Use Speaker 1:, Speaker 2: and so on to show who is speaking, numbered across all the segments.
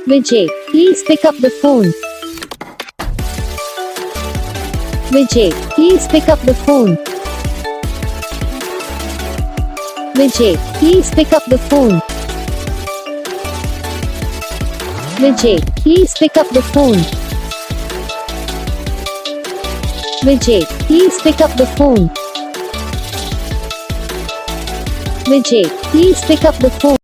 Speaker 1: Vijay, please pick up the phone. Vijay, please pick up the phone. Vijay, please pick up the phone. Vijay, please pick up the phone. Vijay, please pick up the phone. Vijay, please pick up the phone.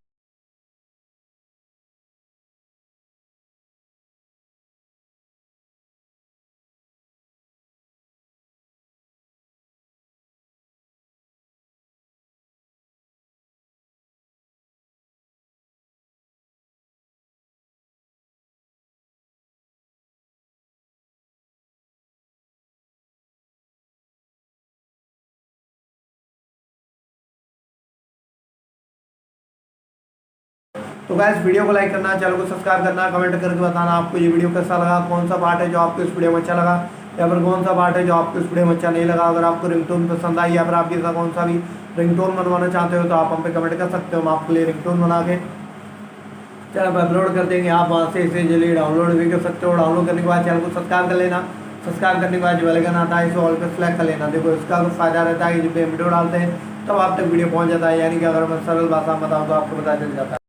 Speaker 2: तो guys video को like करना, channel को subscribe करना, comment करके बताना आपको ये video कैसा लगा, कौन सा पार्ट है जो आपको इस वीडियो में अच्छा लगा या फिर कौन सा पार्ट है जो आपको इस वीडियो में अच्छा नहीं लगा। अगर आपको रिंगटोन पसंद आई या फिर आप जैसा कौन सा भी रिंगटोन बनवाना चाहते हो तो आप हम पे कमेंट कर सकते हो। हम आपके लिए रिंगटोन बना के चैनल पर अपलोड कर देंगे। आप वहाँ से इसे जल्दी डाउनलोड भी कर सकते हो। डाउनलोड करने के बाद चैनल को सब्सक्राइब कर लेना। सब्सक्राइब करने के बाद जो बेल आइकन आता है इसे ऑल पे सेलेक्ट कर लेना। देखो इसका कुछ फायदा रहता है कि जब वीडियो डालते हैं तब आप तक वीडियो पहुँच जाता है, यानी कि अगर मैं सरल भाषा में बताऊँ तो आपको पता चल जाता है।